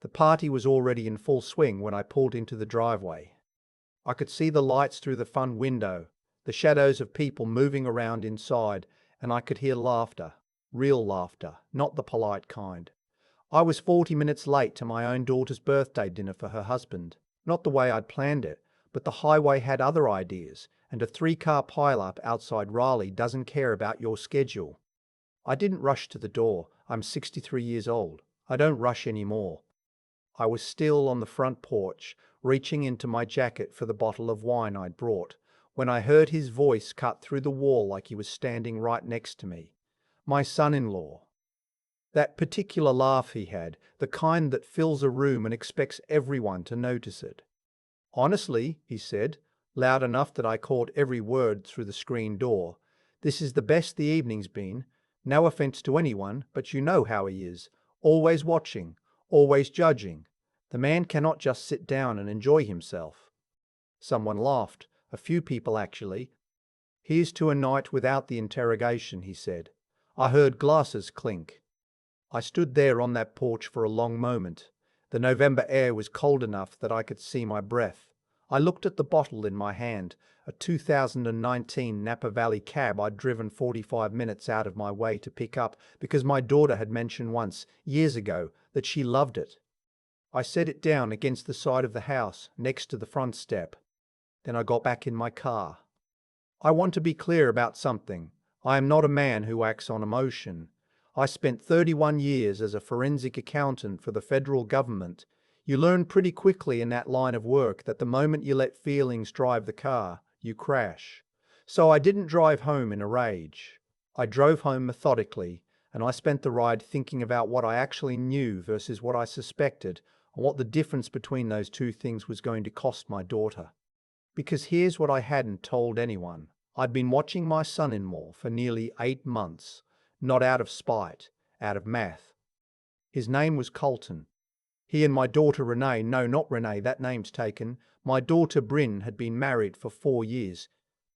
The party was already in full swing when I pulled into the driveway. I could see the lights through the front window, the shadows of people moving around inside, and I could hear laughter. Real laughter, not the polite kind. I was 40 minutes late to my own daughter's birthday dinner for her husband. Not the way I'd planned it, but the highway had other ideas, and a 3-car pileup outside Raleigh doesn't care about your schedule. I didn't rush to the door. I'm 63 years old. I don't rush anymore. I was still on the front porch, reaching into my jacket for the bottle of wine I'd brought, when I heard his voice cut through the wall like he was standing right next to me. My son-in-law. That particular laugh he had, the kind that fills a room and expects everyone to notice it. "Honestly," he said, loud enough that I caught every word through the screen door, "this is the best the evening's been. No offense to anyone, but you know how he is. Always watching, always judging. The man cannot just sit down and enjoy himself." Someone laughed, a few people actually. "Here's to a night without the interrogation," he said. I heard glasses clink. I stood there on that porch for a long moment. The November air was cold enough that I could see my breath. I looked at the bottle in my hand, a 2019 Napa Valley cab I'd driven 45 minutes out of my way to pick up because my daughter had mentioned once, years ago, that she loved it. I set it down against the side of the house, next to the front step. Then I got back in my car. I want to be clear about something. I am not a man who acts on emotion. I spent 31 years as a forensic accountant for the federal government. You learn pretty quickly in that line of work that the moment you let feelings drive the car, you crash. So I didn't drive home in a rage. I drove home methodically, and I spent the ride thinking about what I actually knew versus what I suspected, and what the difference between those two things was going to cost my daughter. Because here's what I hadn't told anyone. I'd been watching my son-in-law for nearly 8 months. Not out of spite, out of math. His name was Colton. He and my daughter Renee, no, not Renee, that name's taken. My daughter Bryn had been married for 4 years.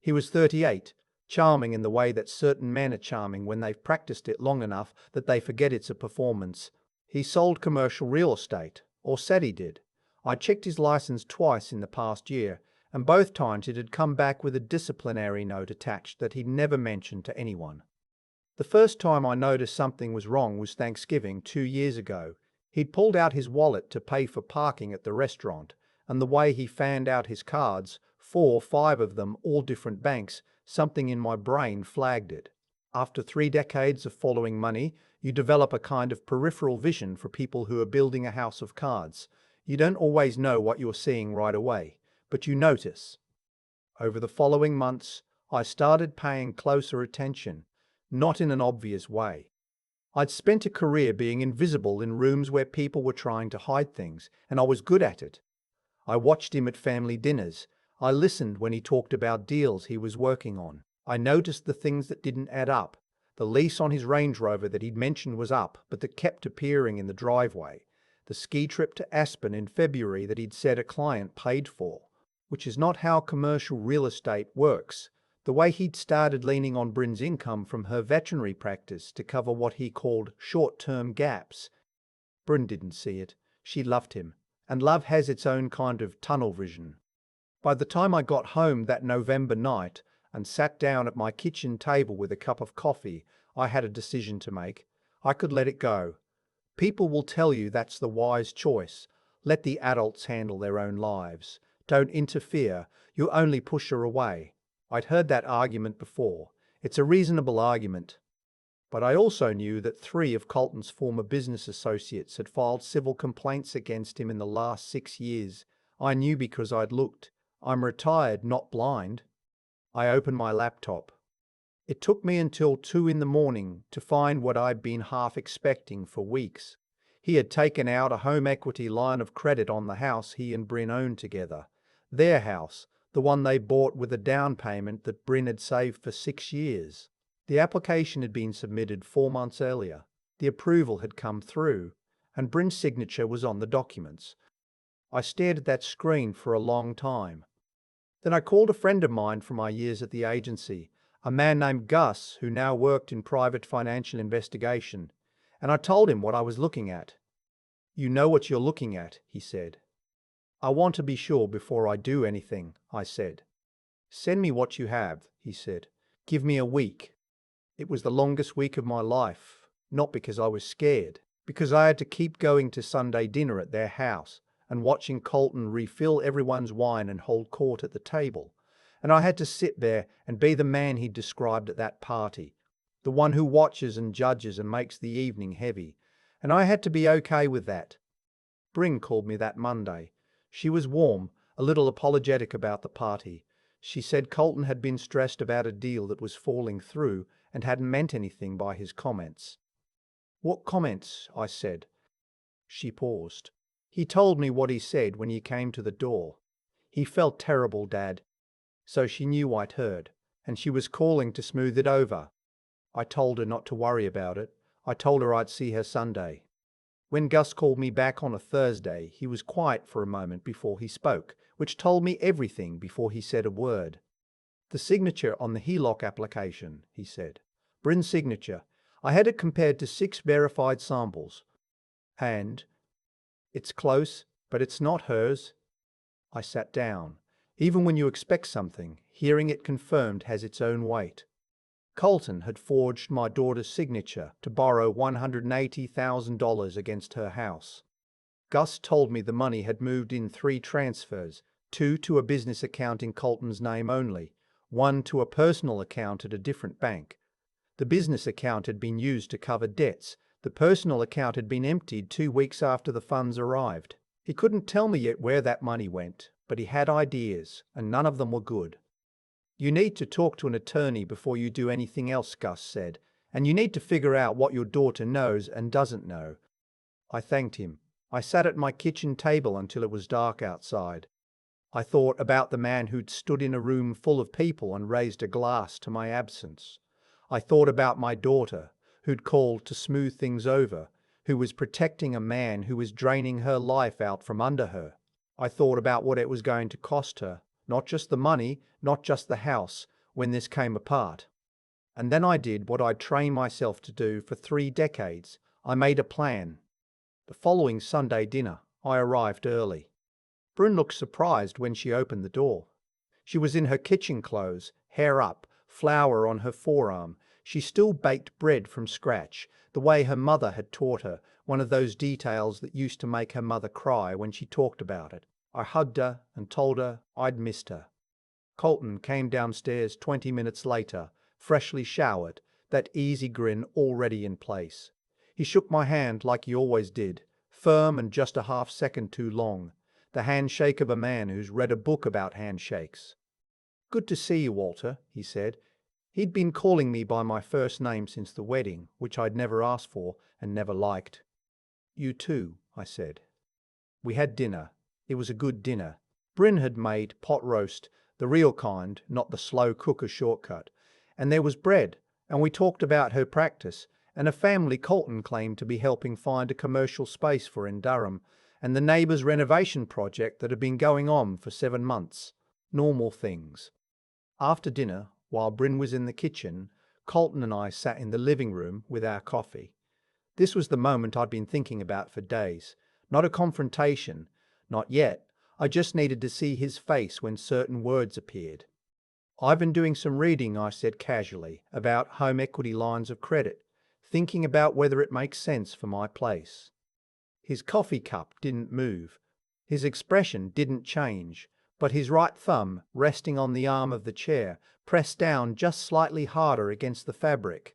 He was 38, charming in the way that certain men are charming when they've practiced it long enough that they forget it's a performance. He sold commercial real estate, or said he did. I checked his license twice in the past year, and both times it had come back with a disciplinary note attached that he'd never mentioned to anyone. The first time I noticed something was wrong was Thanksgiving 2 years ago. He'd pulled out his wallet to pay for parking at the restaurant, and the way he fanned out his cards, 4 or 5 of them, all different banks, something in my brain flagged it. After 3 decades of following money, you develop a kind of peripheral vision for people who are building a house of cards. You don't always know what you're seeing right away, but you notice. Over the following months, I started paying closer attention. Not in an obvious way. I'd spent a career being invisible in rooms where people were trying to hide things, and I was good at it. I watched him at family dinners. I listened when he talked about deals he was working on. I noticed the things that didn't add up. The lease on his Range Rover that he'd mentioned was up, but that kept appearing in the driveway. The ski trip to Aspen in February that he'd said a client paid for, which is not how commercial real estate works. The way he'd started leaning on Bryn's income from her veterinary practice to cover what he called short-term gaps. Bryn didn't see it. She loved him, and love has its own kind of tunnel vision. By the time I got home that November night and sat down at my kitchen table with a cup of coffee, I had a decision to make. I could let it go. People will tell you that's the wise choice. Let the adults handle their own lives. Don't interfere. You'll only push her away. I'd heard that argument before. It's a reasonable argument. But I also knew that 3 of Colton's former business associates had filed civil complaints against him in the last 6 years. I knew because I'd looked. I'm retired, not blind. I opened my laptop. It took me until 2 in the morning to find what I'd been half expecting for weeks. He had taken out a home equity line of credit on the house he and Bryn owned together. Their house. The one they bought with a down payment that Bryn had saved for 6 years. The application had been submitted 4 months earlier. The approval had come through, and Bryn's signature was on the documents. I stared at that screen for a long time. Then I called a friend of mine from my years at the agency, a man named Gus who now worked in private financial investigation, and I told him what I was looking at. You know what you're looking at, he said. I want to be sure before I do anything, I said. Send me what you have, he said. Give me a week. It was the longest week of my life, not because I was scared, because I had to keep going to Sunday dinner at their house and watching Colton refill everyone's wine and hold court at the table. And I had to sit there and be the man he'd described at that party, the one who watches and judges and makes the evening heavy. And I had to be okay with that. Bryn called me that Monday. She was warm, a little apologetic about the party. She said Colton had been stressed about a deal that was falling through and hadn't meant anything by his comments. What comments? I said. She paused. He told me what he said when he came to the door. He felt terrible, Dad. So she knew I'd heard, and she was calling to smooth it over. I told her not to worry about it. I told her I'd see her Sunday. When Gus called me back on a Thursday, he was quiet for a moment before he spoke, which told me everything before he said a word. The signature on the HELOC application, he said. Bryn's signature. I had it compared to 6 verified samples. And it's close, but it's not hers. I sat down. Even when you expect something, hearing it confirmed has its own weight. Colton had forged my daughter's signature to borrow $180,000 against her house. Gus told me the money had moved in 3 transfers, 2 to a business account in Colton's name only, 1 to a personal account at a different bank. The business account had been used to cover debts. The personal account had been emptied 2 weeks after the funds arrived. He couldn't tell me yet where that money went, but he had ideas, and none of them were good. You need to talk to an attorney before you do anything else, Gus said, and you need to figure out what your daughter knows and doesn't know. I thanked him. I sat at my kitchen table until it was dark outside. I thought about the man who'd stood in a room full of people and raised a glass to my absence. I thought about my daughter, who'd called to smooth things over, who was protecting a man who was draining her life out from under her. I thought about what it was going to cost her. Not just the money, not just the house, when this came apart. And then I did what I'd trained myself to do for 3 decades. I made a plan. The following Sunday dinner, I arrived early. Bryn looked surprised when she opened the door. She was in her kitchen clothes, hair up, flour on her forearm. She still baked bread from scratch, the way her mother had taught her, one of those details that used to make her mother cry when she talked about it. I hugged her and told her I'd missed her. Colton came downstairs 20 minutes later, freshly showered, that easy grin already in place. He shook my hand like he always did, firm and just a half second too long, the handshake of a man who's read a book about handshakes. Good to see you, Walter, he said. He'd been calling me by my first name since the wedding, which I'd never asked for and never liked. You too, I said. We had dinner. It was a good dinner. Bryn had made pot roast, the real kind, not the slow cooker shortcut. And there was bread, and we talked about her practice, and a family Colton claimed to be helping find a commercial space for in Durham, and the neighbour's renovation project that had been going on for 7 months. Normal things. After dinner, while Bryn was in the kitchen, Colton and I sat in the living room with our coffee. This was the moment I'd been thinking about for days. Not a confrontation. Not yet. I just needed to see his face when certain words appeared. I've been doing some reading, I said casually, about home equity lines of credit, thinking about whether it makes sense for my place. His coffee cup didn't move. His expression didn't change, but his right thumb, resting on the arm of the chair, pressed down just slightly harder against the fabric.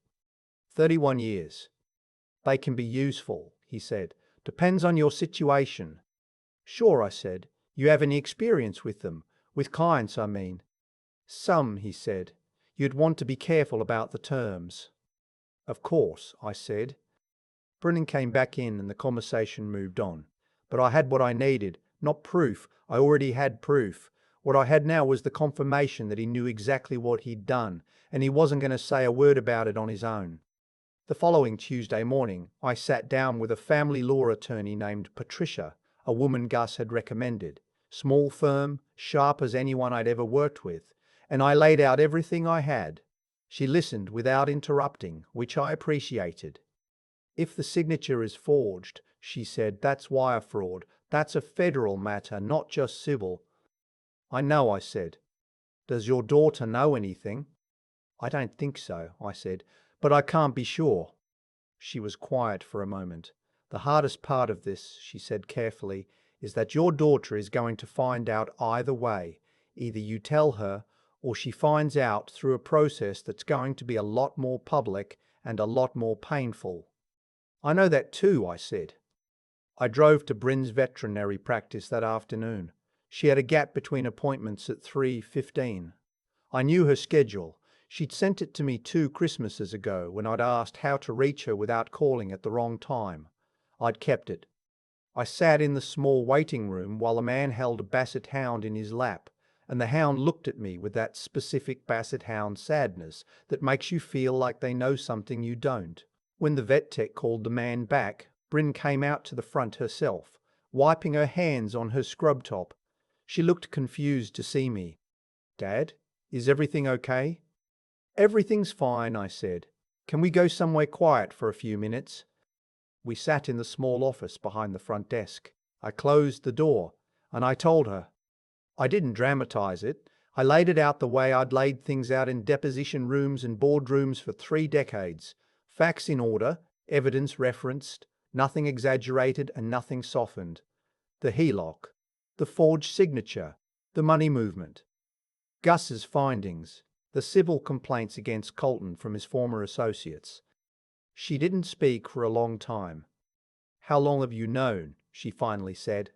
31 years. They can be useful, he said. Depends on your situation. Sure, I said. You have any experience with them? With clients, I mean. Some, he said. You'd want to be careful about the terms. Of course, I said. Brennan came back in and the conversation moved on. But I had what I needed, not proof. I already had proof. What I had now was the confirmation that he knew exactly what he'd done, and he wasn't going to say a word about it on his own. The following Tuesday morning, I sat down with a family law attorney named Patricia, a woman Gus had recommended. Small firm, sharp as anyone I'd ever worked with, and I laid out everything I had. She listened without interrupting, which I appreciated. If the signature is forged, she said. That's wire fraud. That's a federal matter, not just civil. I know, I said. Does your daughter know anything? I don't think so, I said, but I can't be sure. She was quiet for a moment. The hardest part of this, she said carefully, is that your daughter is going to find out either way. Either you tell her, or she finds out through a process that's going to be a lot more public and a lot more painful. I know that too, I said. I drove to Bryn's veterinary practice that afternoon. She had a gap between appointments at 3:15. I knew her schedule. She'd sent it to me 2 Christmases ago when I'd asked how to reach her without calling at the wrong time. I'd kept it. I sat in the small waiting room while a man held a basset hound in his lap, and the hound looked at me with that specific basset hound sadness that makes you feel like they know something you don't. When the vet tech called the man back, Bryn came out to the front herself, wiping her hands on her scrub top. She looked confused to see me. "Dad, is everything okay?" "Everything's fine," I said. "Can we go somewhere quiet for a few minutes?" We sat in the small office behind the front desk. I closed the door, and I told her. I didn't dramatize it. I laid it out the way I'd laid things out in deposition rooms and boardrooms for 3 decades. Facts in order, evidence referenced, nothing exaggerated and nothing softened. The HELOC, the forged signature, the money movement, Gus's findings, the civil complaints against Colton from his former associates. She didn't speak for a long time. "How long have you known?" she finally said.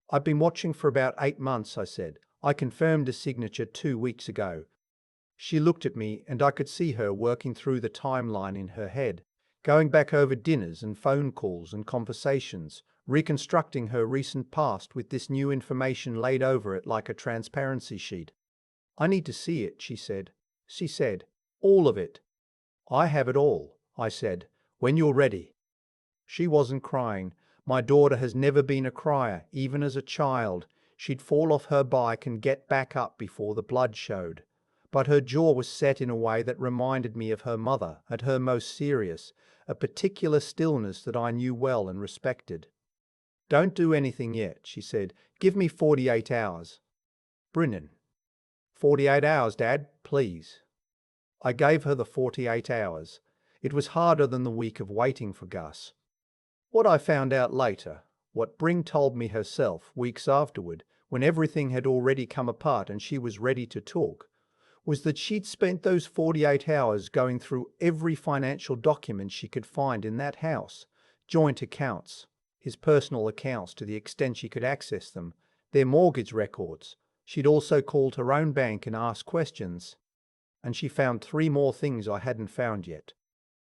"I've been watching for about 8 months," I said. "I confirmed a signature 2 weeks ago." She looked at me, and I could see her working through the timeline in her head, going back over dinners and phone calls and conversations, reconstructing her recent past with this new information laid over it like a transparency sheet. "I need to see it," she said. She said, "All of it." "I have it all," I said, "when you're ready." She wasn't crying. My daughter has never been a crier, even as a child. She'd fall off her bike and get back up before the blood showed. But her jaw was set in a way that reminded me of her mother, at her most serious, a particular stillness that I knew well and respected. "Don't do anything yet," she said. "Give me 48 hours. "Brennan." 48 hours, Dad, please." I gave her the 48 hours. It was harder than the week of waiting for Gus. What I found out later, what Bryn told me herself weeks afterward, when everything had already come apart and she was ready to talk, was that she'd spent those 48 hours going through every financial document she could find in that house, joint accounts, his personal accounts to the extent she could access them, their mortgage records. She'd also called her own bank and asked questions. And she found 3 more things I hadn't found yet.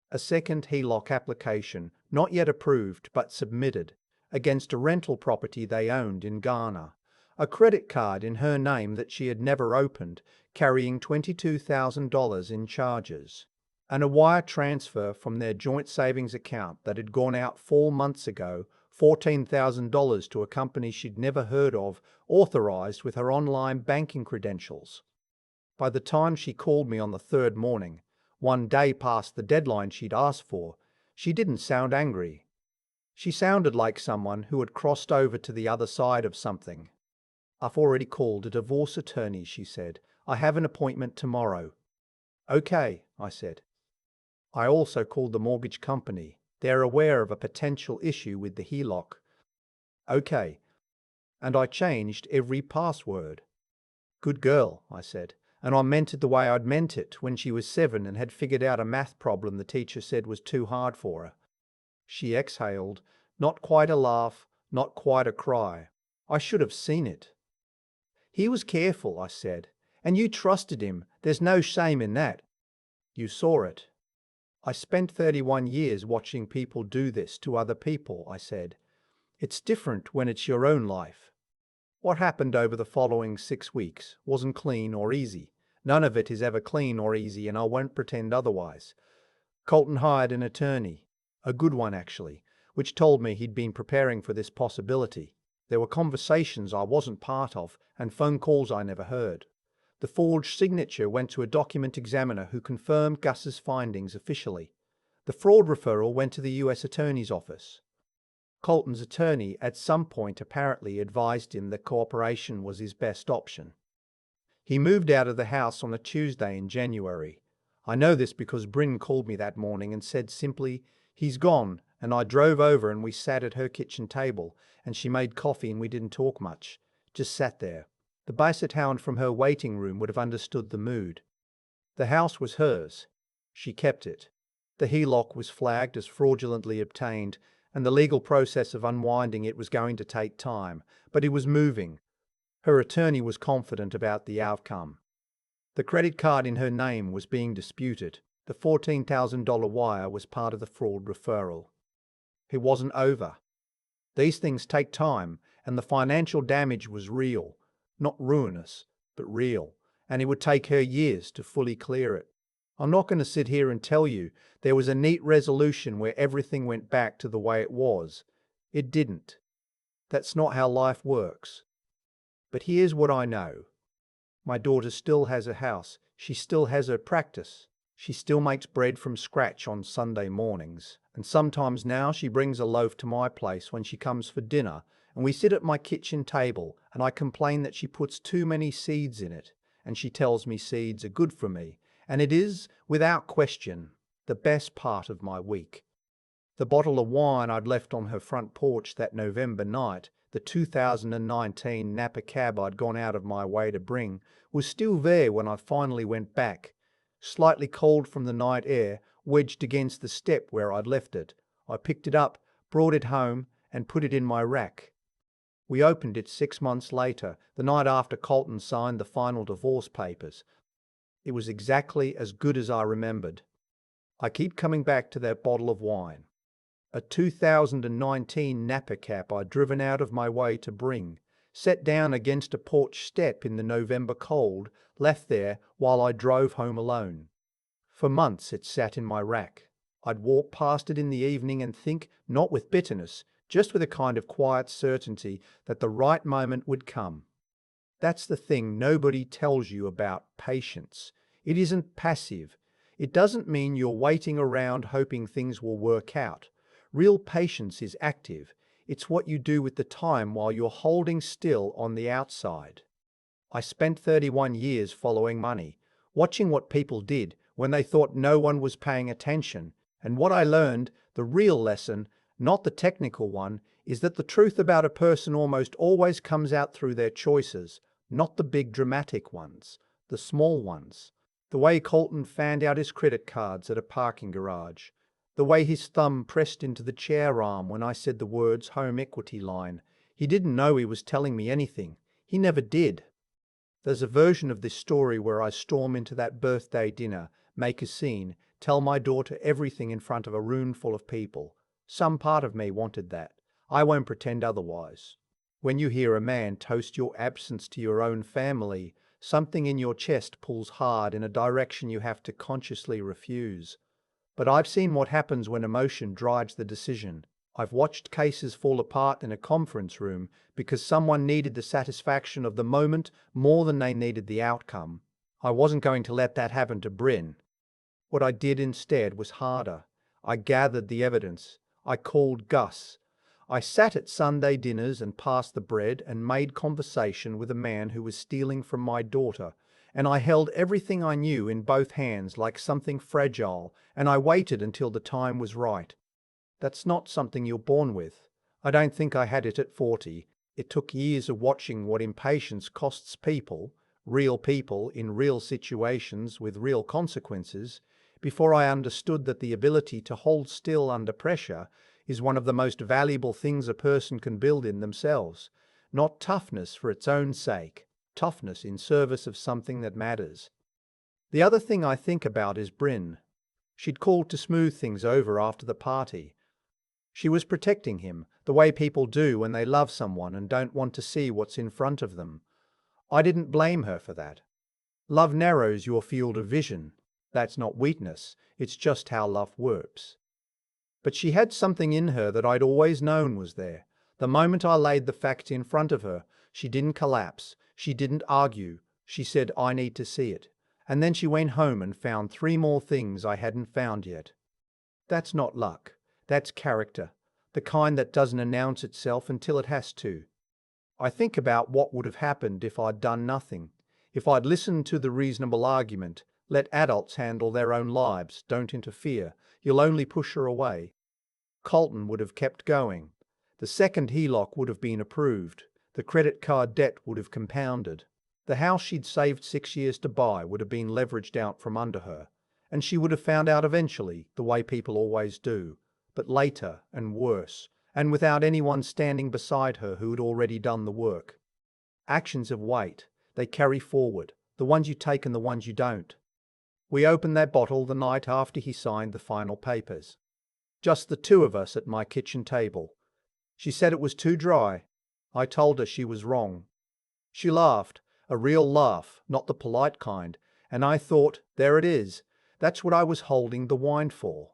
A second HELOC application, not yet approved but submitted, against a rental property they owned in Ghana. A credit card in her name that she had never opened, carrying $22,000 in charges. And a wire transfer from their joint savings account that had gone out 4 months ago, $14,000 to a company she'd never heard of, authorized with her online banking credentials. By the time she called me on the 3rd morning, 1 day past the deadline she'd asked for, she didn't sound angry. She sounded like someone who had crossed over to the other side of something. "I've already called a divorce attorney," she said. "I have an appointment tomorrow." "Okay," I said. I also called the mortgage company. They're aware of a potential issue with the HELOC. "Okay." And I changed every password. "Good girl," I said. And I meant it the way I'd meant it when she was 7 and had figured out a math problem the teacher said was too hard for her. She exhaled, not quite a laugh, not quite a cry. I should have seen it. "He was careful," I said, "and you trusted him. There's no shame in that." "You saw it." "I spent 31 years watching people do this to other people," I said. "It's different when it's your own life." What happened over the following 6 weeks wasn't clean or easy. None of it is ever clean or easy, and I won't pretend otherwise. Colton hired an attorney, a good one actually, which told me he'd been preparing for this possibility. There were conversations I wasn't part of and phone calls I never heard. The forged signature went to a document examiner who confirmed Gus's findings officially. The fraud referral went to the U.S. Attorney's Office. Colton's attorney at some point apparently advised him that cooperation was his best option. He moved out of the house on a Tuesday in January. I know this because Bryn called me that morning and said simply, "He's gone," and I drove over and we sat at her kitchen table and she made coffee and we didn't talk much, just sat there. The basset hound from her waiting room would have understood the mood. The house was hers. She kept it. The HELOC was flagged as fraudulently obtained, and the legal process of unwinding it was going to take time, but it was moving. Her attorney was confident about the outcome. The credit card in her name was being disputed. The $14,000 wire was part of the fraud referral. It wasn't over. These things take time, and the financial damage was real. Not ruinous, but real, and it would take her years to fully clear it. I'm not going to sit here and tell you there was a neat resolution where everything went back to the way it was. It didn't. That's not how life works. But here's what I know. My daughter still has a house. She still has her practice. She still makes bread from scratch on Sunday mornings. And sometimes now she brings a loaf to my place when she comes for dinner, and we sit at my kitchen table, and I complain that she puts too many seeds in it, and she tells me seeds are good for me, and it is, without question, the best part of my week. The bottle of wine I'd left on her front porch that November night, the 2019 Napa cab I'd gone out of my way to bring, was still there when I finally went back. Slightly cold from the night air, wedged against the step where I'd left it. I picked it up, brought it home, and put it in my rack. We opened it 6 months later, the night after Colton signed the final divorce papers. It was exactly as good as I remembered. I keep coming back to that bottle of wine. A 2019 Napa cap I'd driven out of my way to bring, set down against a porch step in the November cold, left there while I drove home alone. For months it sat in my rack. I'd walk past it in the evening and think, not with bitterness, just with a kind of quiet certainty that the right moment would come. That's the thing nobody tells you about patience. It isn't passive. It doesn't mean you're waiting around hoping things will work out. Real patience is active. It's what you do with the time while you're holding still on the outside. I spent 31 years following money, watching what people did when they thought no one was paying attention, and what I learned, the real lesson, not the technical one, is that the truth about a person almost always comes out through their choices, not the big dramatic ones, the small ones. The way Colton fanned out his credit cards at a parking garage. The way his thumb pressed into the chair arm when I said the words home equity line. He didn't know he was telling me anything. He never did. There's a version of this story where I storm into that birthday dinner, make a scene, tell my daughter everything in front of a room full of people. Some part of me wanted that. I won't pretend otherwise. When you hear a man toast your absence to your own family, something in your chest pulls hard in a direction you have to consciously refuse. But I've seen what happens when emotion drives the decision. I've watched cases fall apart in a conference room because someone needed the satisfaction of the moment more than they needed the outcome. I wasn't going to let that happen to Bryn. What I did instead was harder. I gathered the evidence. I called Gus. I sat at Sunday dinners and passed the bread and made conversation with a man who was stealing from my daughter, and I held everything I knew in both hands like something fragile, and I waited until the time was right. That's not something you're born with. I don't think I had it at 40. It took years of watching what impatience costs people, real people in real situations with real consequences, before I understood that the ability to hold still under pressure is one of the most valuable things a person can build in themselves. Not toughness for its own sake, toughness in service of something that matters. The other thing I think about is Bryn. She'd called to smooth things over after the party. She was protecting him, the way people do when they love someone and don't want to see what's in front of them. I didn't blame her for that. Love narrows your field of vision. That's not weakness, it's just how love works. But she had something in her that I'd always known was there. The moment I laid the facts in front of her, she didn't collapse, she didn't argue. She said, "I need to see it." And then she went home and found 3 more things I hadn't found yet. That's not luck. That's character. the kind that doesn't announce itself until it has to. I think about what would have happened if I'd done nothing. If I'd listened to the reasonable argument, let adults handle their own lives, don't interfere, you'll only push her away. Colton would have kept going. The second HELOC would have been approved. The credit card debt would have compounded. The house she'd saved 6 years to buy would have been leveraged out from under her. And she would have found out eventually, the way people always do. But later, and worse, and without anyone standing beside her who had already done the work. Actions have weight. They carry forward. The ones you take and the ones you don't. We opened that bottle the night after he signed the final papers. Just the two of us at my kitchen table. She said it was too dry. I told her she was wrong. She laughed, a real laugh, not the polite kind, and I thought, there it is. That's what I was holding the wine for.